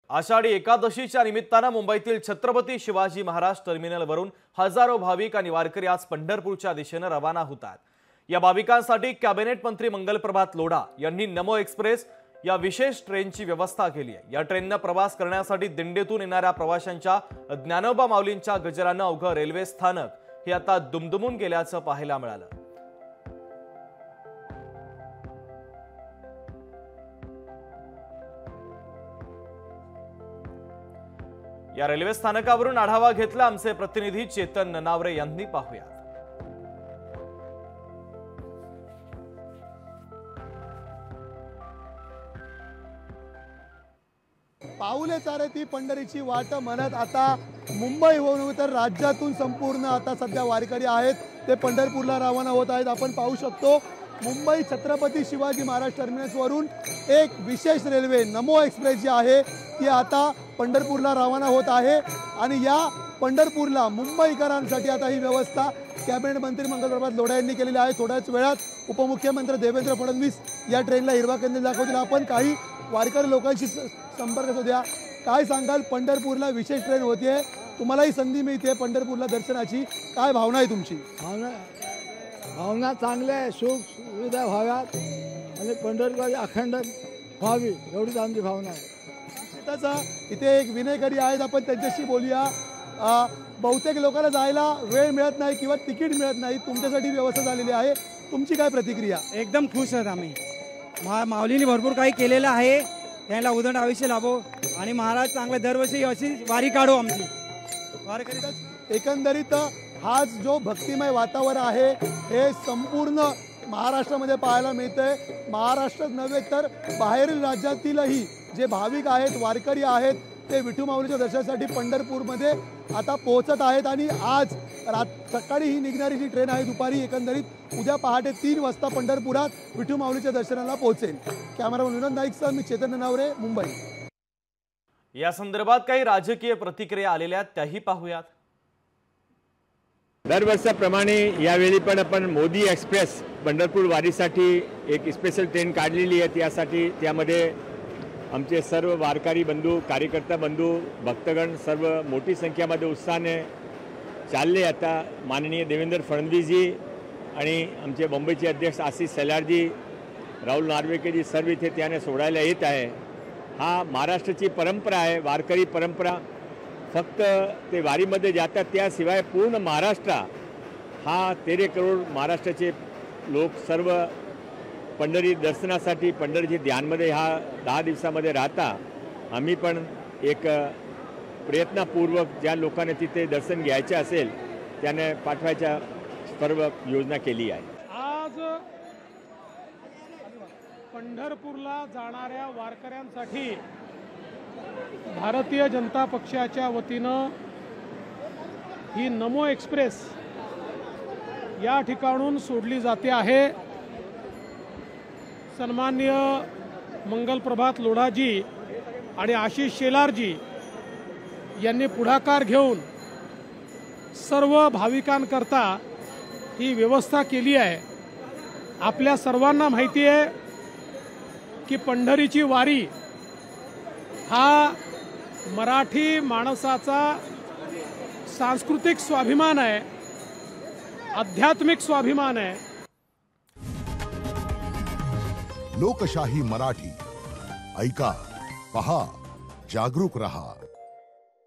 आषाढी एकादशीच्या निमित्तानं मुंबईतील छत्रपती शिवाजी महाराज टर्मिनलवरून हजारो भाविक आणि वारकरी आज पंढरपूरच्या दिशेने रवाना होतात। या भाविकांसाठी कॅबिनेट मंत्री मंगलप्रभात लोढा यांनी नमो एक्सप्रेस या विशेष ट्रेनची व्यवस्था केली आहे। या ट्रेनने प्रवास करण्यासाठी दिंडीतून येणाऱ्या प्रवाशांच्या ज्ञानोबा माऊलींच्या गजराने अवघं रेल्वे स्थानक हे आता दुमदुमून गेल्याचं पाहायला मिळालं। या रेल्वे स्थानकावरून आढावा घेतला आमचे प्रतिनिधी चेतन ननावरे यांनी। पाहूया। पाऊले चारे ती पंढरीची वाट म्हणत आता मुंबईहून तर राज्यातून संपूर्ण आता सध्या वारकरी आहेत ते पंढरपूरला रवाना होत आहेत। आपण पाहू शकतो मुंबई छत्रपती शिवाजी महाराज टर्मिनसवरून एक विशेष रेल्वे नमो एक्सप्रेस जी आहे ती आता पंढरपूरला रवाना होत आहे आणि या पंढरपूरला मुंबईकरांसाठी आता ही व्यवस्था कॅबिनेट मंत्री मंगलप्रभात लोढा यांनी केलेली आहे। थोड्याच वेळात उपमुख्यमंत्री देवेंद्र फडणवीस या ट्रेनला हिरवा कंदील दाखवतील। आपण काही वारकरी लोकांशी संपर्क साधूया। काय सांगाल, पंढरपूरला विशेष ट्रेन होतीये, तुम्हालाही संधी मिळते पंढरपूरला दर्शनाची, काय भावना आहे तुमची? भावना चांगल्या आहे, सुख सुविधा व्हाव्यात आणि पंढरपूर अखंड व्हावी एवढीच आमची भावना आहे। इथे एक विनयकरी आहेत, आपण त्यांच्याशी बोलूया। बहुतेक लोकांना जायला वेळ मिळत नाही किंवा तिकीट मिळत नाही, तुमच्यासाठी व्यवस्था झालेली आहे, तुमची काय प्रतिक्रिया? एकदम खुश आहोत आम्ही। माऊलींनी भरपूर काही केलेलं आहे, त्यांना उदंड आयुष्य लाभो आणि महाराज चांगल्या दरवर्षी अशी वारी काढू आमची वारकरी। एकंदरीत हा जो भक्तिमय वातावरण आहे हे संपूर्ण महाराष्ट्रामध्ये पाहायला मिळते। महाराष्ट्रात नव्हे तर बाहेरील राज्यातीलही जे भाविक आहेत, वारकरी आहेत, ते विठू माऊलीच्या दर्शनासाठी पंढरपूरमध्ये आता पोहोचत आहेत आणि आज सकाळी ही निघणारी जी ट्रेन आहे दुपारी एकंदरीत उद्या पहाटे 3 वाजता पंढरपुरात विठू माऊलीच्या दर्शनाला पोहोचेल। कॅमेरामन विनोद नाईकसह मी चेतन ननावरे, मुंबई। या संदर्भात काही राजकीय प्रतिक्रिया आलेल्या त्याही पाहूयात। दरवर्षाप्रमाणे यावेळी पण आपण मोदी एक्सप्रेस पंढरपूर वारीसाठी एक स्पेशल ट्रेन काढलेली आहे। त्यासाठी त्यामध्ये आमचे सर्व वारकरी बंधू, कार्यकर्ता बंधू, भक्तगण सर्व मोठी संख्येमध्ये उत्साहाने चालले। आता माननीय देवेंद्र फडणवीसजी आणि आमचे मुंबईचे अध्यक्ष आशिष शेलारजी, राहुल नार्वेकरजी सर्व इथे त्याने सोडायला येत आहे। हा महाराष्ट्राची परंपरा आहे, वारकरी परंपरा। फक्त ते वारीमध्ये जातात त्याशिवाय पूर्ण महाराष्ट्र हा 13 करोड महाराष्ट्राचे लोक सर्व पंढरी दर्शनासाठी पंढरीचे ध्यानमध्ये ह्या 10 दिवसामध्ये राहता। आम्ही पण एक प्रयत्नपूर्वक ज्या लोकांना तिथे दर्शन घ्यायचे असेल त्याने पाठवायच्या सर्व योजना केली आहे। आज पंढरपूरला जाणाऱ्या वारकऱ्यांसाठी भारतीय जनता पक्षाच्या वतीनं ही नमो एक्सप्रेस या ठिकाणून सोडली जाते आहे। सन्माननीय मंगलप्रभात लोढाजी आणि आशिष शेलारजी यांनी पुढाकार घेऊन सर्व भाविकांकरता ही व्यवस्था केली आहे। आपल्या सर्वांना माहिती आहे की पंढरीची वारी हा मराठी माणसाचा सांस्कृतिक स्वाभिमान आहे, आध्यात्मिक स्वाभिमान आहे। लोकशाही मराठी ऐका, पहा, जागरूक रहा।